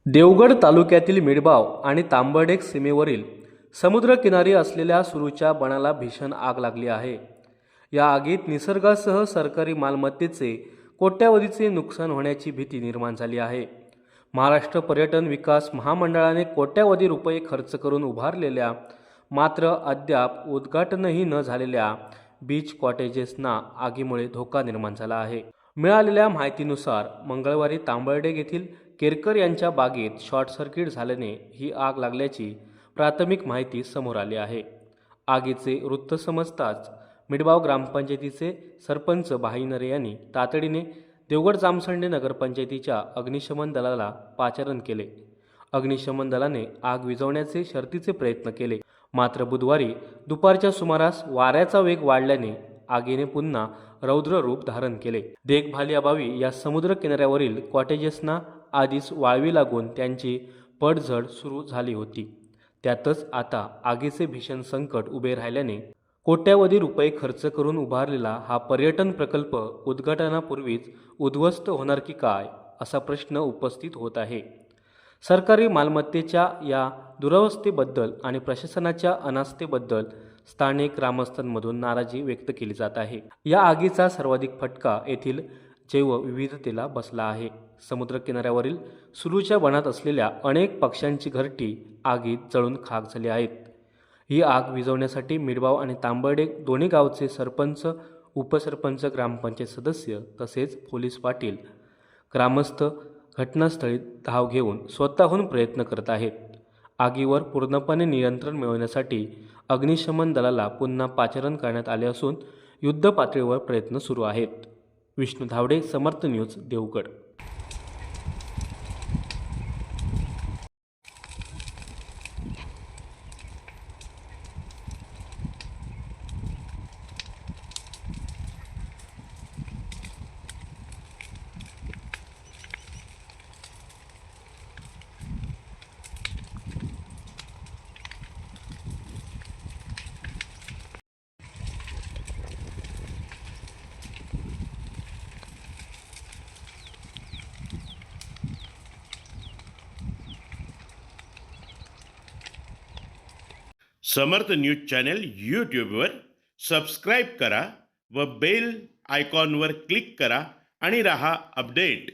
देवगड तालुक्यातील मिडबाव आणि तांबडेक सीमेवरील समुद्रकिनारी असलेल्या सुरूच्या बनाला भीषण आग लागली आहे. या आगीत निसर्गासह सरकारी मालमत्तेचे कोट्यावधीचे नुकसान होण्याची भीती निर्माण झाली आहे. महाराष्ट्र पर्यटन विकास महामंडळाने कोट्यावधी रुपये खर्च करून उभारलेल्या मात्र अद्याप उद्घाटनही न झालेल्या बीच कॉटेजेसना आगीमुळे धोका निर्माण झाला आहे. मिळालेल्या माहितीनुसार मंगळवारी तांबर्डेक येथील केरकर यांच्या बागेत शॉर्ट सर्किट झाल्याने ही आग लागल्याची प्राथमिक माहिती समोर आली आहे. आगीचे वृत्त समजताच मिडबाव ग्रामपंचायतीचे सरपंच भाई नरे यांनी तातडीने देवगड जामसंडे नगरपंचायतीच्या अग्निशमन दलाला पाचारण केले. अग्निशमन दलाने आग विझवण्याचे शर्थीचे प्रयत्न केले, मात्र बुधवारी दुपारच्या सुमारास वाऱ्याचा वेग वाढल्याने आगीने पुन्हा रौद्र रूप धारण केले. देखभालीअभावी या समुद्र किनाऱ्यावरील कॉटेजेसना आधीच वाळवी लागून त्यांची पडझड सुरू झाली होती. त्यातच आता आगीचे भीषण संकट उभे राहिल्याने कोट्यावधी रुपये खर्च करून उभारलेला हा पर्यटन प्रकल्प उद्घाटनापूर्वीच उद्ध्वस्त होणार की काय, असा प्रश्न उपस्थित होत आहे. सरकारी मालमत्तेच्या या दुरवस्थेबद्दल आणि प्रशासनाच्या अनास्थेबद्दल स्थानिक ग्रामस्थांमधून नाराजी व्यक्त केली जात आहे. या आगीचा सर्वाधिक फटका येथील जैवविविधतेला बसला आहे. समुद्र किनाऱ्यावरील सुरूच्या वनात असलेल्या अनेक पक्ष्यांची घरटी आगीत जळून खाक झाली आहेत. ही आग विझवण्यासाठी मिडबाव आणि तांबर्डेक दोन्ही गावचे सरपंच, उपसरपंच, ग्रामपंचायत सदस्य तसेच पोलीस पाटील, ग्रामस्थ घटनास्थळी धाव घेऊन स्वतःहून प्रयत्न करत आहेत. आगीवर पूर्णपणे नियंत्रण मिळवण्यासाठी अग्निशमन दलाला पुन्हा पाचारण करण्यात आले असून युद्ध पातळीवर प्रयत्न सुरू आहेत. विष्णू धावडे, समर्थ न्यूज, देवगड. समर्थ न्यूज चॅनल यूट्यूबवर सबस्क्राईब करा व बेल आयकॉनवर क्लिक करा आणि रहा अपडेट.